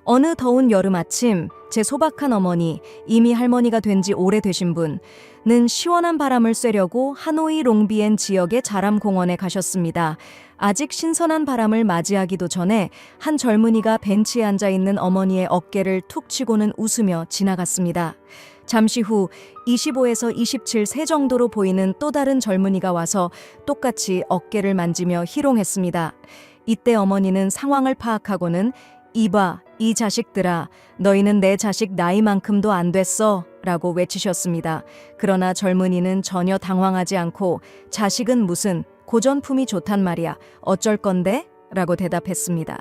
어느 더운 여름 아침, 제 소박한 어머니, 이미 할머니가 된 지 오래되신 분은 시원한 바람을 쐬려고 하노이 롱비엔 지역의 자람공원에 가셨습니다. 아직 신선한 바람을 맞이하기도 전에 한 젊은이가 벤치에 앉아 있는 어머니의 어깨를 툭 치고는 웃으며 지나갔습니다. 잠시 후 25에서 27세 정도로 보이는 또 다른 젊은이가 와서 똑같이 어깨를 만지며 희롱했습니다. 이때 어머니는 상황을 파악하고는 이봐, 이 자식들아, 너희는 내 자식 나이만큼도 안 됐어 라고 외치셨습니다. 그러나 젊은이는 전혀 당황하지 않고 자식은 무슨 고전품이 좋단 말이야. 어쩔 건데? 라고 대답했습니다.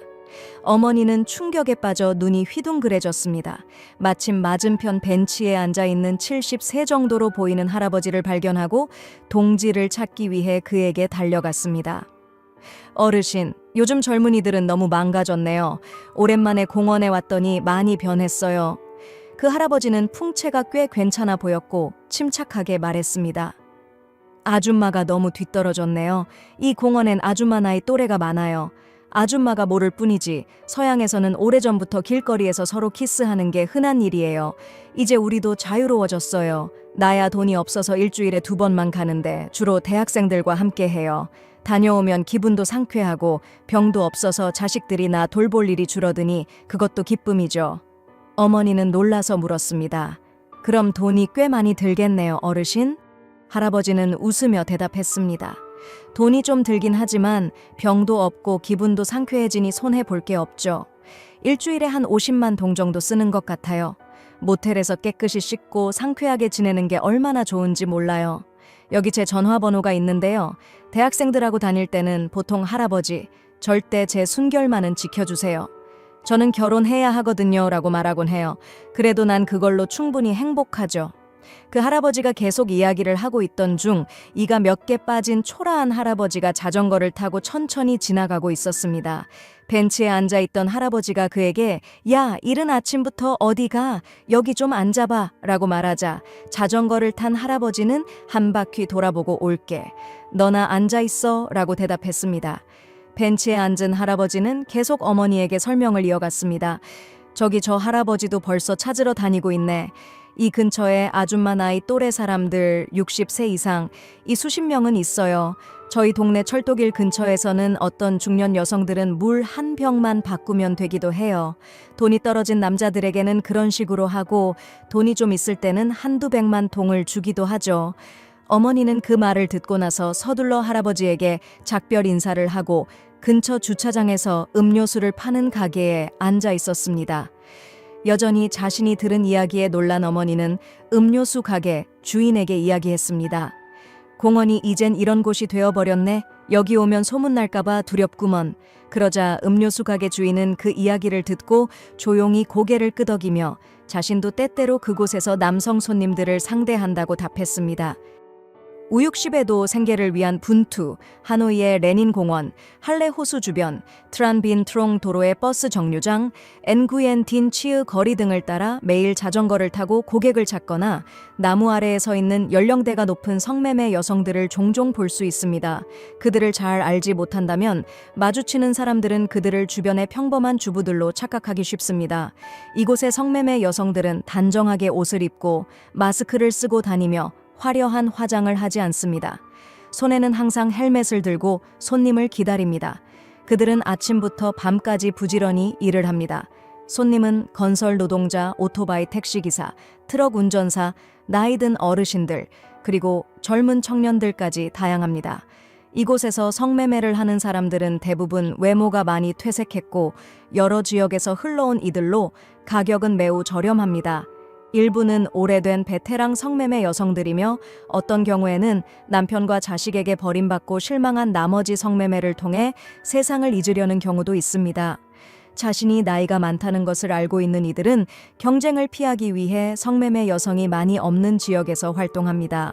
어머니는 충격에 빠져 눈이 휘둥그레졌습니다. 마침 맞은편 벤치에 앉아있는 70세 정도로 보이는 할아버지를 발견하고 동지를 찾기 위해 그에게 달려갔습니다. 어르신, 요즘 젊은이들은 너무 망가졌네요. 오랜만에 공원에 왔더니 많이 변했어요. 그 할아버지는 풍채가 꽤 괜찮아 보였고 침착하게 말했습니다. 아줌마가 너무 뒤떨어졌네요. 이 공원엔 아줌마 나이 또래가 많아요. 아줌마가 모를 뿐이지 서양에서는 오래전부터 길거리에서 서로 키스하는 게 흔한 일이에요. 이제 우리도 자유로워졌어요. 나야 돈이 없어서 일주일에 2번만 가는데 주로 대학생들과 함께 해요. 다녀오면 기분도 상쾌하고 병도 없어서 자식들이 나 돌볼 일이 줄어드니 그것도 기쁨이죠. 어머니는 놀라서 물었습니다. 그럼 돈이 꽤 많이 들겠네요, 어르신? 할아버지는 웃으며 대답했습니다. 돈이 좀 들긴 하지만 병도 없고 기분도 상쾌해지니 손해볼 게 없죠. 일주일에 한 50만 동 정도 쓰는 것 같아요. 모텔에서 깨끗이 씻고 상쾌하게 지내는 게 얼마나 좋은지 몰라요. 여기 제 전화번호가 있는데요. 대학생들하고 다닐 때는 보통 할아버지, 절대 제 순결만은 지켜주세요. 저는 결혼해야 하거든요 라고 말하곤 해요. 그래도 난 그걸로 충분히 행복하죠. 그 할아버지가 계속 이야기를 하고 있던 중 이가 몇 개 빠진 초라한 할아버지가 자전거를 타고 천천히 지나가고 있었습니다. 벤치에 앉아있던 할아버지가 그에게 야, 이른 아침부터 어디 가? 여기 좀 앉아봐 라고 말하자 자전거를 탄 할아버지는 한 바퀴 돌아보고 올게. 너나 앉아있어 라고 대답했습니다. 벤치에 앉은 할아버지는 계속 어머니에게 설명을 이어갔습니다. 저기 저 할아버지도 벌써 찾으러 다니고 있네. 이 근처에 아줌마 나이 또래 사람들 60세 이상 이 수십 명은 있어요. 저희 동네 철도길 근처에서는 어떤 중년 여성들은 물 한 병만 바꾸면 되기도 해요. 돈이 떨어진 남자들에게는 그런 식으로 하고 돈이 좀 있을 때는 한두 백만 동을 주기도 하죠. 어머니는 그 말을 듣고 나서 서둘러 할아버지에게 작별 인사를 하고 근처 주차장에서 음료수를 파는 가게에 앉아 있었습니다. 여전히 자신이 들은 이야기에 놀란 어머니는 음료수 가게 주인에게 이야기했습니다. 공원이 이젠 이런 곳이 되어버렸네. 여기 오면 소문날까봐 두렵구먼. 그러자 음료수 가게 주인은 그 이야기를 듣고 조용히 고개를 끄덕이며 자신도 때때로 그곳에서 남성 손님들을 상대한다고 답했습니다. 우육십에도 생계를 위한 분투, 하노이의 레닌 공원, 할레 호수 주변, 트란빈 트롱 도로의 버스 정류장, 엔구옌 딘 치으 거리 등을 따라 매일 자전거를 타고 고객을 찾거나 나무 아래에 서 있는 연령대가 높은 성매매 여성들을 종종 볼 수 있습니다. 그들을 잘 알지 못한다면 마주치는 사람들은 그들을 주변의 평범한 주부들로 착각하기 쉽습니다. 이곳의 성매매 여성들은 단정하게 옷을 입고 마스크를 쓰고 다니며 화려한 화장을 하지 않습니다. 손에는 항상 헬멧을 들고 손님을 기다립니다. 그들은 아침부터 밤까지 부지런히 일을 합니다. 손님은 건설 노동자, 오토바이 택시기사, 트럭 운전사, 나이 든 어르신들, 그리고 젊은 청년들까지 다양합니다. 이곳에서 성매매를 하는 사람들은 대부분 외모가 많이 퇴색했고 여러 지역에서 흘러온 이들로 가격은 매우 저렴합니다. 일부는 오래된 베테랑 성매매 여성들이며 어떤 경우에는 남편과 자식에게 버림받고 실망한 나머지 성매매를 통해 세상을 잊으려는 경우도 있습니다. 자신이 나이가 많다는 것을 알고 있는 이들은 경쟁을 피하기 위해 성매매 여성이 많이 없는 지역에서 활동합니다.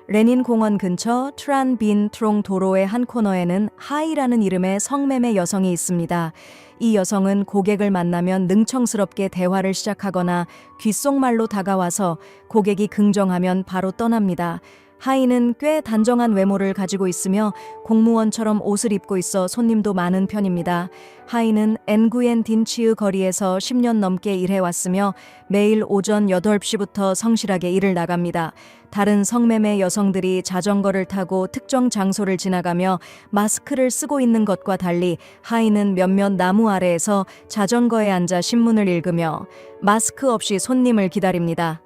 레닌 공원 근처 트란빈 트롱 도로의 한 코너에는 하이라는 이름의 성매매 여성이 있습니다. 이 여성은 고객을 만나면 능청스럽게 대화를 시작하거나 귓속말로 다가와서 고객이 긍정하면 바로 떠납니다. 하이는 꽤 단정한 외모를 가지고 있으며 공무원처럼 옷을 입고 있어 손님도 많은 편입니다. 하이는 엔구엔 딘치의 거리에서 10년 넘게 일해왔으며 매일 오전 8시부터 성실하게 일을 나갑니다. 다른 성매매 여성들이 자전거를 타고 특정 장소를 지나가며 마스크를 쓰고 있는 것과 달리 하이는 몇몇 나무 아래에서 자전거에 앉아 신문을 읽으며 마스크 없이 손님을 기다립니다.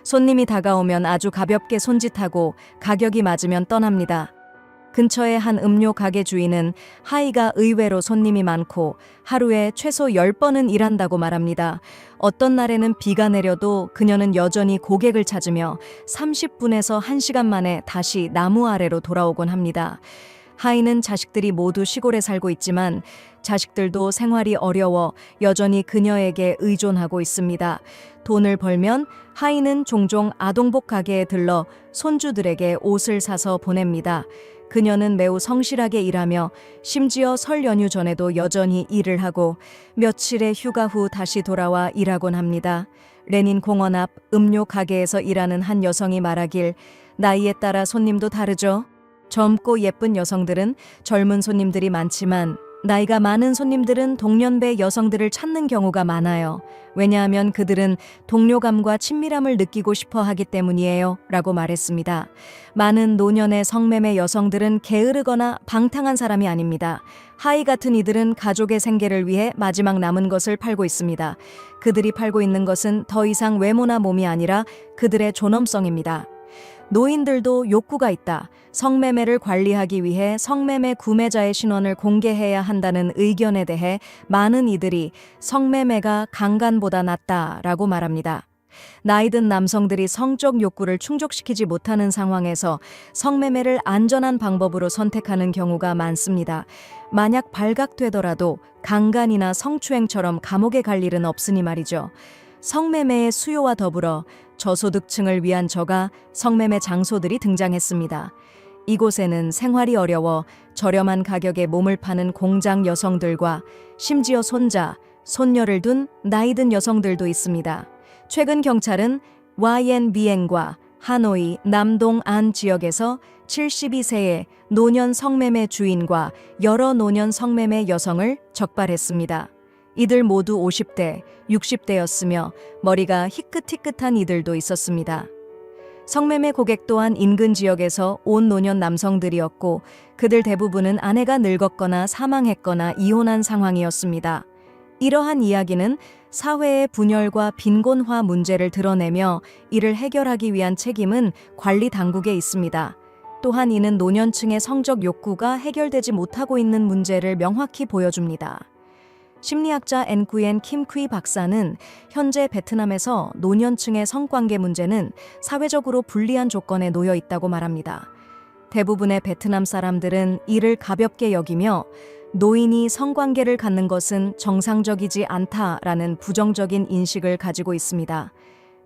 손님이 다가오면 아주 가볍게 손짓하고 가격이 맞으면 떠납니다. 근처의 한 음료 가게 주인은 하이가 의외로 손님이 많고 하루에 최소 10번은 일한다고 말합니다. 어떤 날에는 비가 내려도 그녀는 여전히 고객을 찾으며 30분에서 1시간 만에 다시 나무 아래로 돌아오곤 합니다. 하이는 자식들이 모두 시골에 살고 있지만 자식들도 생활이 어려워 여전히 그녀에게 의존하고 있습니다. 돈을 벌면 하이는 종종 아동복 가게에 들러 손주들에게 옷을 사서 보냅니다. 그녀는 매우 성실하게 일하며 심지어 설 연휴 전에도 여전히 일을 하고 며칠의 휴가 후 다시 돌아와 일하곤 합니다. 레닌 공원 앞 음료 가게에서 일하는 한 여성이 말하길 나이에 따라 손님도 다르죠. 젊고 예쁜 여성들은 젊은 손님들이 많지만 나이가 많은 손님들은 동년배 여성들을 찾는 경우가 많아요. 왜냐하면 그들은 동료감과 친밀함을 느끼고 싶어 하기 때문이에요. 라고 말했습니다. 많은 노년의 성매매 여성들은 게으르거나 방탕한 사람이 아닙니다. 하이 같은 이들은 가족의 생계를 위해 마지막 남은 것을 팔고 있습니다. 그들이 팔고 있는 것은 더 이상 외모나 몸이 아니라 그들의 존엄성입니다. 노인들도 욕구가 있다. 성매매를 관리하기 위해 성매매 구매자의 신원을 공개해야 한다는 의견에 대해 많은 이들이 성매매가 강간보다 낫다라고 말합니다. 나이든 남성들이 성적 욕구를 충족시키지 못하는 상황에서 성매매를 안전한 방법으로 선택하는 경우가 많습니다. 만약 발각되더라도 강간이나 성추행처럼 감옥에 갈 일은 없으니 말이죠. 성매매의 수요와 더불어 저소득층을 위한 저가 성매매 장소들이 등장했습니다. 이곳에는 생활이 어려워 저렴한 가격에 몸을 파는 공장 여성들과 심지어 손자, 손녀를 둔 나이든 여성들도 있습니다. 최근 경찰은 YNBN과 하노이 남동 안 지역에서 72세의 노년 성매매 주인과 여러 노년 성매매 여성을 적발했습니다. 이들 모두 50대, 60대였으며 머리가 희끗희끗한 이들도 있었습니다. 성매매 고객 또한 인근 지역에서 온 노년 남성들이었고 그들 대부분은 아내가 늙었거나 사망했거나 이혼한 상황이었습니다. 이러한 이야기는 사회의 분열과 빈곤화 문제를 드러내며 이를 해결하기 위한 책임은 관리 당국에 있습니다. 또한 이는 노년층의 성적 욕구가 해결되지 못하고 있는 문제를 명확히 보여줍니다. 심리학자 엔구엔 킴퀴 박사는 현재 베트남에서 노년층의 성관계 문제는 사회적으로 불리한 조건에 놓여 있다고 말합니다. 대부분의 베트남 사람들은 이를 가볍게 여기며 노인이 성관계를 갖는 것은 정상적이지 않다라는 부정적인 인식을 가지고 있습니다.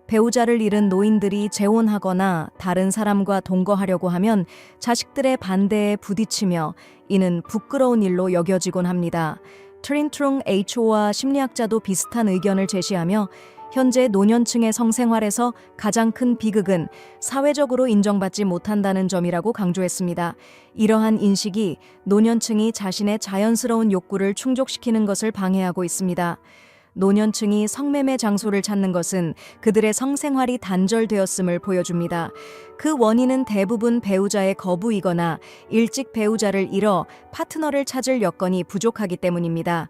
배우자를 잃은 노인들이 재혼하거나 다른 사람과 동거하려고 하면 자식들의 반대에 부딪히며 이는 부끄러운 일로 여겨지곤 합니다. 트린트롱 H와 심리학자도 비슷한 의견을 제시하며 현재 노년층의 성생활에서 가장 큰 비극은 사회적으로 인정받지 못한다는 점이라고 강조했습니다. 이러한 인식이 노년층이 자신의 자연스러운 욕구를 충족시키는 것을 방해하고 있습니다. 노년층이 성매매 장소를 찾는 것은 그들의 성생활이 단절되었음을 보여줍니다. 그 원인은 대부분 배우자의 거부이거나 일찍 배우자를 잃어 파트너를 찾을 여건이 부족하기 때문입니다.